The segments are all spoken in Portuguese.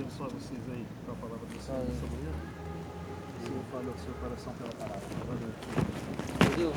abençoar vocês aí com a palavra do Senhor nessa manhã. O Senhor fala ao seu coração pela palavra. Deus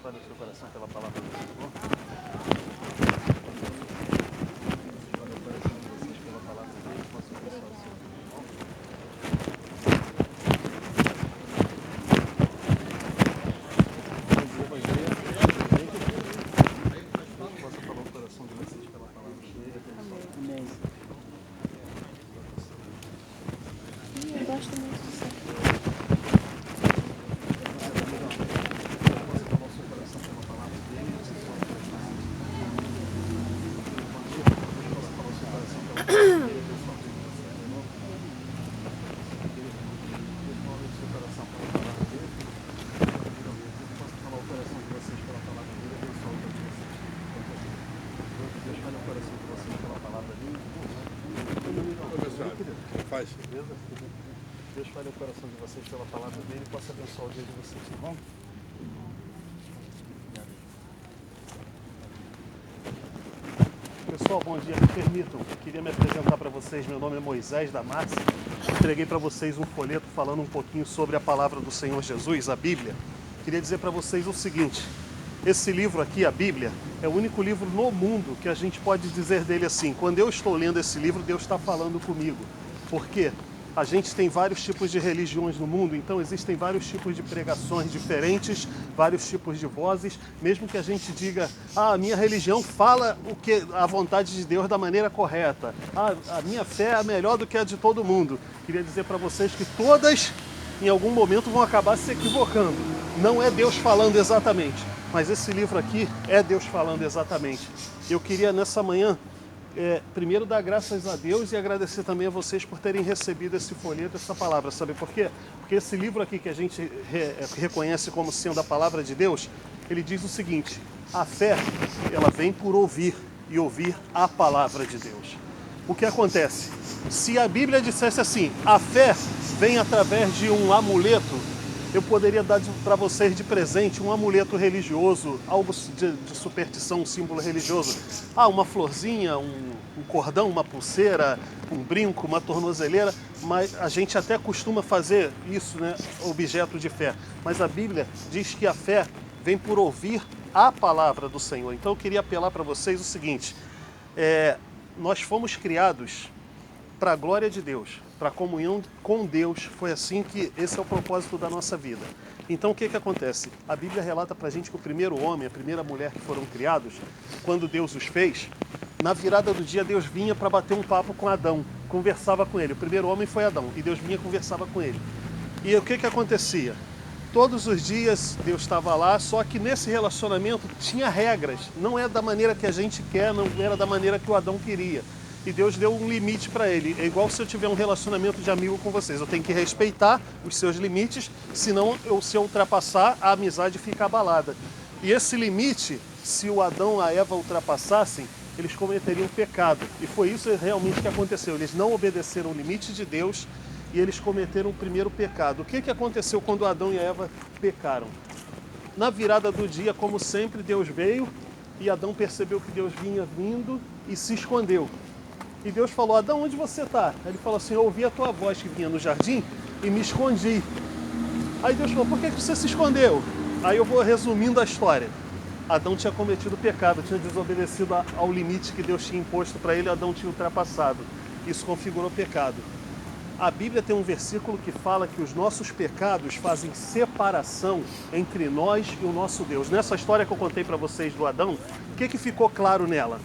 fala ao seu coração pela palavra do Senhor. Faz. Deus fale o coração de vocês pela palavra dele e possa abençoar o dia de vocês, tá bom? Pessoal, bom dia. Me permitam, queria me apresentar para vocês. Meu nome é Moisés da Márcia. Entreguei para vocês um folheto falando um pouquinho sobre a palavra do Senhor Jesus, a Bíblia. Queria dizer para vocês o seguinte: esse livro aqui, a Bíblia, é o único livro no mundo que a gente pode dizer dele assim: quando eu estou lendo esse livro, Deus está falando comigo. Por quê? A gente tem vários tipos de religiões no mundo, então existem vários tipos de pregações diferentes, vários tipos de vozes, mesmo que a gente diga, a minha religião fala o que a vontade de Deus da maneira correta, a minha fé é melhor do que a de todo mundo. Queria dizer para vocês que todas, em algum momento, vão acabar se equivocando. Não é Deus falando exatamente, mas esse livro aqui é Deus falando exatamente. Eu queria nessa manhã primeiro dar graças a Deus e agradecer também a vocês por terem recebido esse folheto, essa palavra. Sabe por quê? Porque esse livro aqui que a gente reconhece como sendo a palavra de Deus, ele diz o seguinte: a fé, ela vem por ouvir e ouvir a palavra de Deus. O que acontece? Se a Bíblia dissesse assim, a fé vem através de um amuleto, eu poderia dar para vocês de presente um amuleto religioso, algo de superstição, um símbolo religioso. Uma florzinha, um cordão, uma pulseira, um brinco, uma tornozeleira. Mas a gente até costuma fazer isso, né, objeto de fé. Mas a Bíblia diz que a fé vem por ouvir a palavra do Senhor. Então eu queria apelar para vocês o seguinte: nós fomos criados para a glória de Deus, para a comunhão com Deus. Foi assim que esse é o propósito da nossa vida. Então o que acontece? A Bíblia relata para a gente que o primeiro homem, a primeira mulher que foram criados, quando Deus os fez, na virada do dia Deus vinha para bater um papo com Adão, conversava com ele. O primeiro homem foi Adão e Deus vinha e conversava com ele. E o que acontecia? Todos os dias Deus estava lá, só que nesse relacionamento tinha regras. Não é da maneira que a gente quer, não era da maneira que o Adão queria. E Deus deu um limite para ele. É igual se eu tiver um relacionamento de amigo com vocês. Eu tenho que respeitar os seus limites, senão se eu ultrapassar, a amizade fica abalada. E esse limite, se o Adão e a Eva ultrapassassem, eles cometeriam pecado. E foi isso realmente que aconteceu. Eles não obedeceram o limite de Deus e eles cometeram o primeiro pecado. O que aconteceu quando Adão e a Eva pecaram? Na virada do dia, como sempre, Deus veio e Adão percebeu que Deus vinha vindo e se escondeu. E Deus falou: Adão, onde você está? Ele falou assim: eu ouvi a tua voz que vinha no jardim e me escondi. Aí Deus falou: por que você se escondeu? Aí eu vou resumindo a história. Adão tinha cometido pecado, tinha desobedecido ao limite que Deus tinha imposto para ele, Adão tinha ultrapassado. Isso configurou pecado. A Bíblia tem um versículo que fala que os nossos pecados fazem separação entre nós e o nosso Deus. Nessa história que eu contei para vocês do Adão, o que ficou claro nela?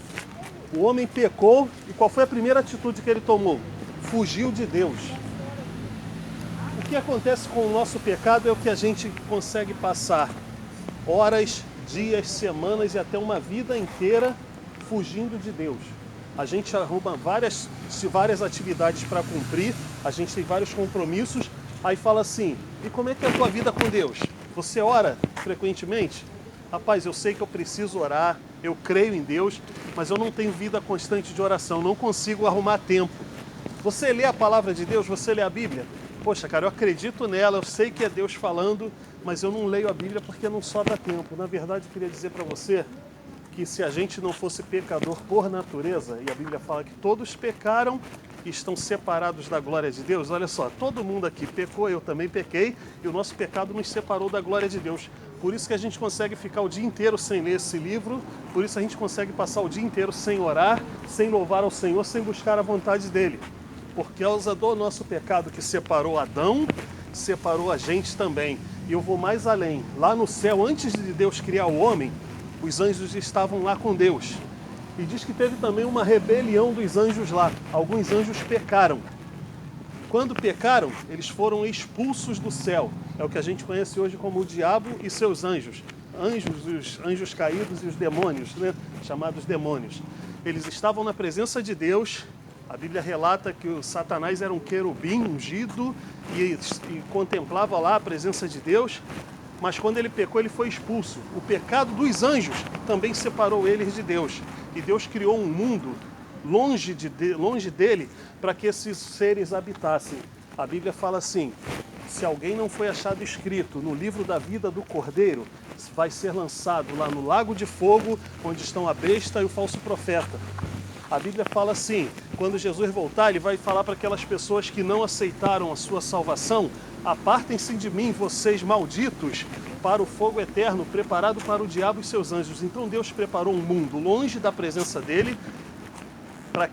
O homem pecou e qual foi a primeira atitude que ele tomou? Fugiu de Deus. O que acontece com o nosso pecado é o que a gente consegue passar horas, dias, semanas e até uma vida inteira fugindo de Deus. A gente arruma várias atividades para cumprir, a gente tem vários compromissos, aí fala assim: e como é que é a tua vida com Deus? Você ora frequentemente? Rapaz, eu sei que eu preciso orar, eu creio em Deus, mas eu não tenho vida constante de oração, não consigo arrumar tempo. Você lê a palavra de Deus, você lê a Bíblia? Poxa, cara, eu acredito nela, eu sei que é Deus falando, mas eu não leio a Bíblia porque não sobra tempo. Na verdade, eu queria dizer para você que se a gente não fosse pecador por natureza, e a Bíblia fala que todos pecaram e estão separados da glória de Deus, olha só, todo mundo aqui pecou, eu também pequei, e o nosso pecado nos separou da glória de Deus. Por isso que a gente consegue ficar o dia inteiro sem ler esse livro, por isso a gente consegue passar o dia inteiro sem orar, sem louvar ao Senhor, sem buscar a vontade dEle. Por causa do nosso pecado que separou Adão, separou a gente também. E eu vou mais além. Lá no céu, antes de Deus criar o homem, os anjos estavam lá com Deus. E diz que teve também uma rebelião dos anjos lá. Alguns anjos pecaram. Quando pecaram, eles foram expulsos do céu. É o que a gente conhece hoje como o diabo e seus anjos. Os anjos caídos e os demônios, né? Chamados demônios. Eles estavam na presença de Deus. A Bíblia relata que o Satanás era um querubim ungido e contemplava lá a presença de Deus. Mas quando ele pecou, ele foi expulso. O pecado dos anjos também separou eles de Deus. E Deus criou um mundo longe dele para que esses seres habitassem. A Bíblia fala assim: se alguém não foi achado escrito no livro da vida do Cordeiro, vai ser lançado lá no lago de fogo, onde estão a besta e o falso profeta. A Bíblia fala assim: quando Jesus voltar, ele vai falar para aquelas pessoas que não aceitaram a sua salvação: apartem-se de mim, vocês malditos, para o fogo eterno, preparado para o diabo e seus anjos. Então Deus preparou um mundo longe da presença dele, para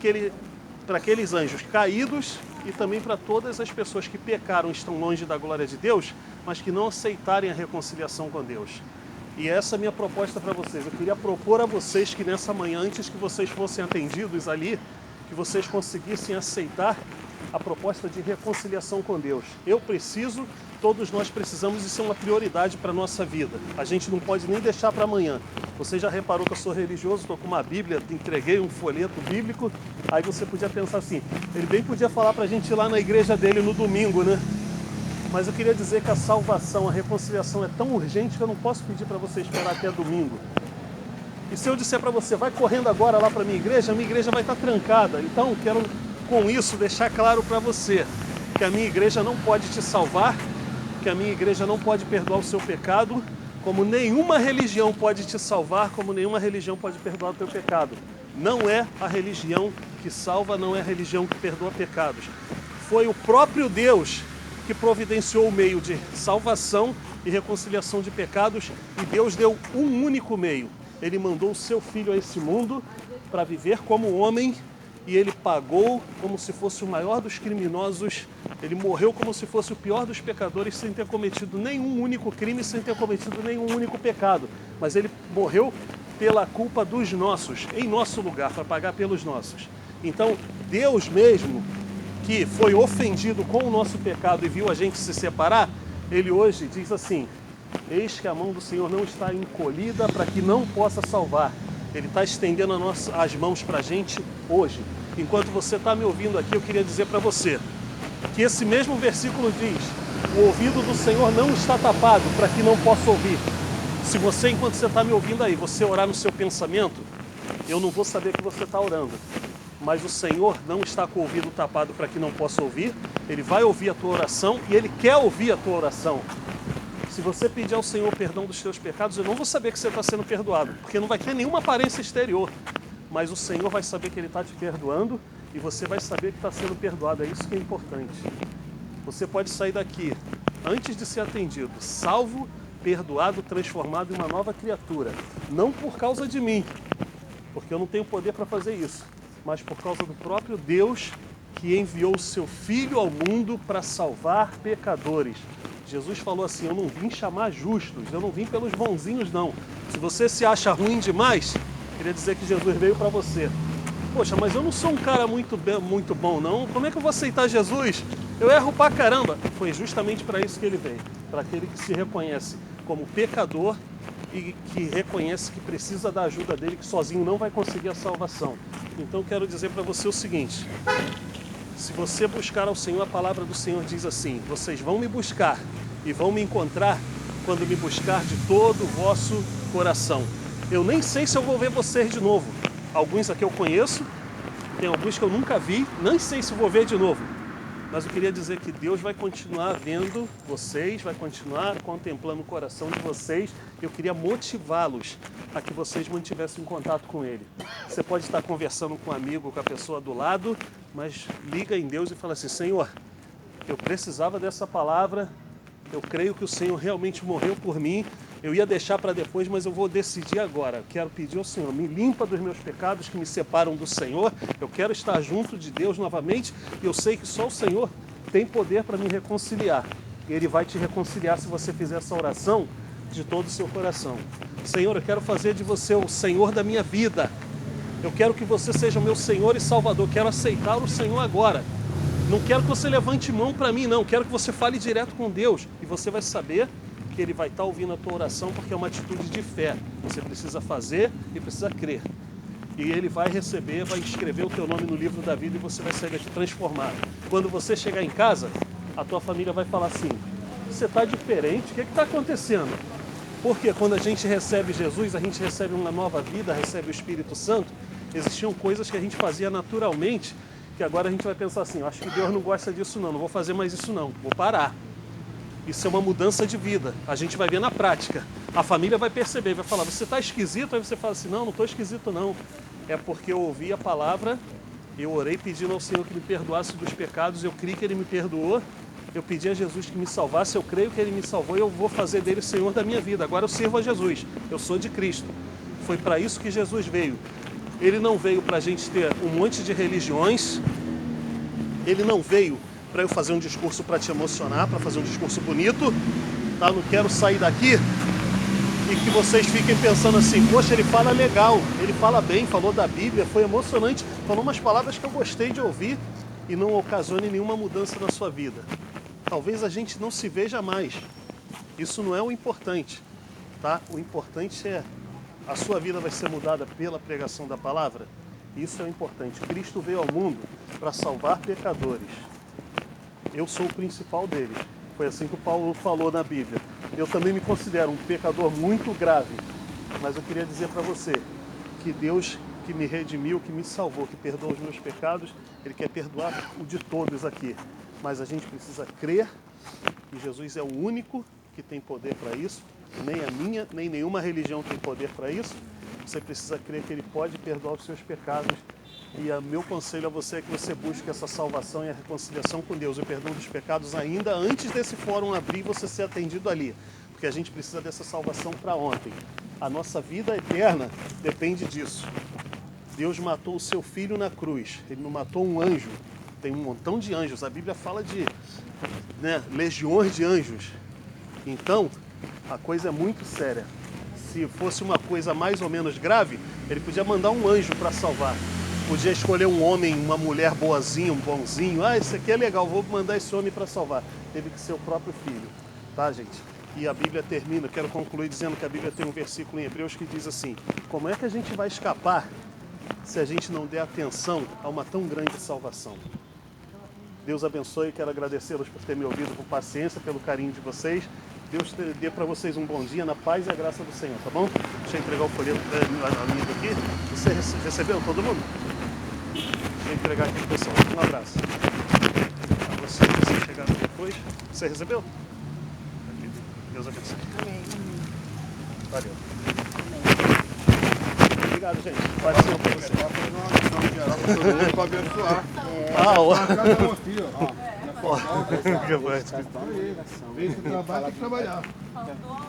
aqueles anjos caídos e também para todas as pessoas que pecaram, estão longe da glória de Deus, mas que não aceitarem a reconciliação com Deus. E essa é a minha proposta para vocês. Eu queria propor a vocês que nessa manhã, antes que vocês fossem atendidos ali, que vocês conseguissem aceitar a proposta de reconciliação com Deus. Eu preciso, todos nós precisamos, isso é uma prioridade para a nossa vida. A gente não pode nem deixar para amanhã. Você já reparou que eu sou religioso, estou com uma Bíblia, entreguei um folheto bíblico, aí você podia pensar assim, ele bem podia falar para a gente ir lá na igreja dele no domingo, né? Mas eu queria dizer que a salvação, a reconciliação é tão urgente que eu não posso pedir para você esperar até domingo. E se eu disser para você, vai correndo agora lá para a minha igreja vai estar trancada. Então, quero com isso deixar claro para você que a minha igreja não pode te salvar, que a minha igreja não pode perdoar o seu pecado, como nenhuma religião pode te salvar, como nenhuma religião pode perdoar o teu pecado. Não é a religião que salva, não é a religião que perdoa pecados. Foi o próprio Deus que providenciou o meio de salvação e reconciliação de pecados, e Deus deu um único meio. Ele mandou o seu Filho a esse mundo para viver como homem, e ele pagou como se fosse o maior dos criminosos, ele morreu como se fosse o pior dos pecadores, sem ter cometido nenhum único crime, sem ter cometido nenhum único pecado. Mas ele morreu pela culpa dos nossos, em nosso lugar, para pagar pelos nossos. Então, Deus mesmo, que foi ofendido com o nosso pecado e viu a gente se separar, ele hoje diz assim: eis que a mão do Senhor não está encolhida para que não possa salvar. Ele está estendendo as mãos para a gente hoje. Enquanto você está me ouvindo aqui, eu queria dizer para você que esse mesmo versículo diz: o ouvido do Senhor não está tapado para que não possa ouvir. Se você, enquanto você está me ouvindo aí, você orar no seu pensamento, eu não vou saber que você está orando. Mas o Senhor não está com o ouvido tapado para que não possa ouvir. Ele vai ouvir a tua oração e Ele quer ouvir a tua oração. Se você pedir ao Senhor perdão dos teus pecados, eu não vou saber que você está sendo perdoado, porque não vai ter nenhuma aparência exterior. Mas o Senhor vai saber que Ele está te perdoando e você vai saber que está sendo perdoado. É isso que é importante. Você pode sair daqui, antes de ser atendido, salvo, perdoado, transformado em uma nova criatura. Não por causa de mim, porque eu não tenho poder para fazer isso, mas por causa do próprio Deus que enviou o seu Filho ao mundo para salvar pecadores. Jesus falou assim: eu não vim chamar justos, eu não vim pelos bonzinhos não. Se você se acha ruim demais, queria dizer que Jesus veio para você. Poxa, mas eu não sou um cara muito bom não, como é que eu vou aceitar Jesus? Eu erro pra caramba. Foi justamente para isso que ele veio, para aquele que se reconhece como pecador e que reconhece que precisa da ajuda dele, que sozinho não vai conseguir a salvação. Então quero dizer para você o seguinte: se você buscar ao Senhor, a palavra do Senhor diz assim: vocês vão me buscar e vão me encontrar quando me buscar de todo o vosso coração. Eu nem sei se eu vou ver vocês de novo. Alguns aqui eu conheço, tem alguns que eu nunca vi, nem sei se vou ver de novo. Mas eu queria dizer que Deus vai continuar vendo vocês, vai continuar contemplando o coração de vocês. Eu queria motivá-los a que vocês mantivessem contato com Ele. Você pode estar conversando com um amigo, com a pessoa do lado, mas liga em Deus e fala assim: Senhor, eu precisava dessa palavra, eu creio que o Senhor realmente morreu por mim. Eu ia deixar para depois, mas eu vou decidir agora. Eu quero pedir ao Senhor, me limpa dos meus pecados que me separam do Senhor. Eu quero estar junto de Deus novamente. E eu sei que só o Senhor tem poder para me reconciliar. E Ele vai te reconciliar se você fizer essa oração de todo o seu coração. Senhor, eu quero fazer de você o Senhor da minha vida. Eu quero que você seja o meu Senhor e Salvador. Quero aceitar o Senhor agora. Não quero que você levante mão para mim, não. Quero que você fale direto com Deus. E você vai saber que Ele vai estar ouvindo a tua oração, porque é uma atitude de fé. Você precisa fazer e precisa crer. E Ele vai receber, vai escrever o teu nome no livro da vida e você vai sair daqui transformado. Quando você chegar em casa, a tua família vai falar assim: você está diferente, o que está acontecendo? Porque quando a gente recebe Jesus, a gente recebe uma nova vida, recebe o Espírito Santo. Existiam coisas que a gente fazia naturalmente, que agora a gente vai pensar assim: acho que Deus não gosta disso não vou fazer mais isso não, vou parar. Isso é uma mudança de vida. A gente vai ver na prática. A família vai perceber, vai falar: você está esquisito? Aí você fala assim: não estou esquisito não. É porque eu ouvi a palavra, eu orei pedindo ao Senhor que me perdoasse dos pecados, eu criei que Ele me perdoou, eu pedi a Jesus que me salvasse, eu creio que Ele me salvou e eu vou fazer dele o Senhor da minha vida. Agora eu sirvo a Jesus, eu sou de Cristo. Foi para isso que Jesus veio. Ele não veio para a gente ter um monte de religiões, Ele não veio para eu fazer um discurso para te emocionar, para fazer um discurso bonito, tá? Não quero sair daqui e que vocês fiquem pensando assim: poxa, ele fala legal, ele fala bem, falou da Bíblia, foi emocionante, falou umas palavras que eu gostei de ouvir, e não ocasione nenhuma mudança na sua vida. Talvez a gente não se veja mais. Isso não é o importante, tá? O importante é: a sua vida vai ser mudada pela pregação da palavra. Isso é o importante. Cristo veio ao mundo para salvar pecadores. Eu sou o principal deles. Foi assim que o Paulo falou na Bíblia. Eu também me considero um pecador muito grave. Mas eu queria dizer para você que Deus que me redimiu, que me salvou, que perdoa os meus pecados, Ele quer perdoar o de todos aqui. Mas a gente precisa crer que Jesus é o único que tem poder para isso. Nem a minha, nem nenhuma religião tem poder para isso. Você precisa crer que Ele pode perdoar os seus pecados. E o meu conselho a você é que você busque essa salvação e a reconciliação com Deus, o perdão dos pecados ainda antes desse fórum abrir e você ser atendido ali. Porque a gente precisa dessa salvação para ontem. A nossa vida eterna depende disso. Deus matou o seu filho na cruz. Ele não matou um anjo. Tem um montão de anjos. A Bíblia fala de legiões de anjos. Então, a coisa é muito séria. Se fosse uma coisa mais ou menos grave, Ele podia mandar um anjo para salvar. Podia escolher um homem, uma mulher boazinha, um bonzinho. Ah, esse aqui é legal, vou mandar esse homem para salvar. Teve que ser o próprio filho, tá, gente? E a Bíblia termina, quero concluir dizendo que a Bíblia tem um versículo em Hebreus que diz assim: como é que a gente vai escapar se a gente não der atenção a uma tão grande salvação? Deus abençoe, quero agradecê-los por ter me ouvido com paciência, pelo carinho de vocês. Deus dê para vocês um bom dia, na paz e a graça do Senhor, tá bom? Deixa eu entregar o folheto amigo aqui. Você recebeu, todo mundo? Deixa eu entregar aqui pro pessoal. Um abraço. A você chegar depois. Você recebeu? Aqui. Deus abençoe. Valeu. Obrigado, gente. Pode ser para você. Vamos geral para todo mundo para abençoar. Cada um aqui, ó. Vem que trabalha, tem que trabalhar.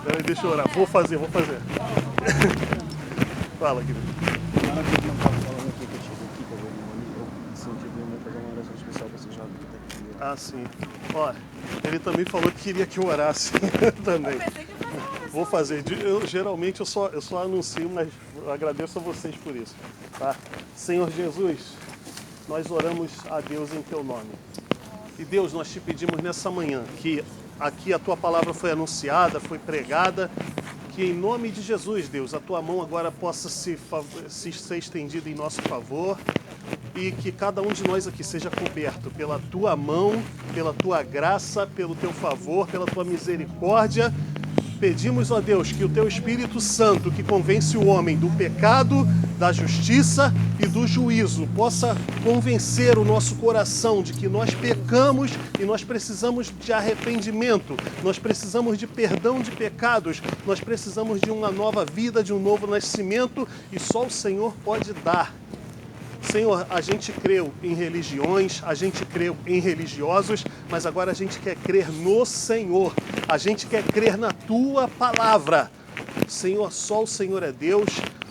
Peraí, deixa eu orar. Vou fazer. Fala, querido. Ah, sim. Olha, ele também falou que queria que eu orasse também. Vou fazer. Geralmente eu só anuncio, mas eu agradeço a vocês por isso. Tá? Senhor Jesus, nós oramos a Deus em Teu nome. E Deus, nós te pedimos nessa manhã que aqui a Tua palavra foi anunciada, foi pregada, que em nome de Jesus, Deus, a Tua mão agora possa ser estendida em nosso favor e que cada um de nós aqui seja coberto pela Tua mão, pela Tua graça, pelo Teu favor, pela Tua misericórdia Pedimos, ó Deus, que o Teu Espírito Santo, que convence o homem do pecado, da justiça e do juízo, possa convencer o nosso coração de que nós pecamos e nós precisamos de arrependimento, nós precisamos de perdão de pecados, nós precisamos de uma nova vida, de um novo nascimento, e só o Senhor pode dar. Senhor, a gente creu em religiões, a gente creu em religiosos, mas agora a gente quer crer no Senhor. A gente quer crer na Tua palavra. Senhor, só o Senhor é Deus,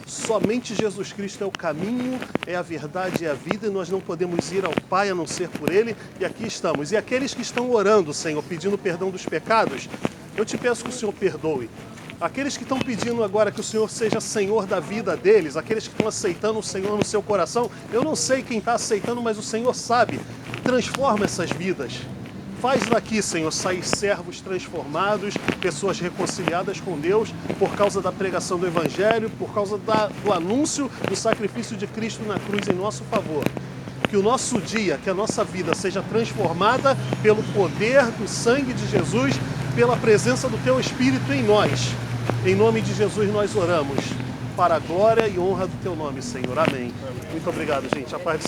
somente Jesus Cristo é o caminho, é a verdade e a vida, e nós não podemos ir ao Pai a não ser por Ele, e aqui estamos. E aqueles que estão orando, Senhor, pedindo perdão dos pecados, eu te peço que o Senhor perdoe. Aqueles que estão pedindo agora que o Senhor seja Senhor da vida deles, aqueles que estão aceitando o Senhor no seu coração, eu não sei quem está aceitando, mas o Senhor sabe. Transforma essas vidas. Faz daqui, Senhor, sair servos transformados, pessoas reconciliadas com Deus por causa da pregação do Evangelho, por causa do anúncio do sacrifício de Cristo na cruz em nosso favor. Que o nosso dia, que a nossa vida seja transformada pelo poder do sangue de Jesus, pela presença do Teu Espírito em nós. Em nome de Jesus nós oramos, para a glória e honra do Teu nome, Senhor. Amém. Muito obrigado, gente. A paz do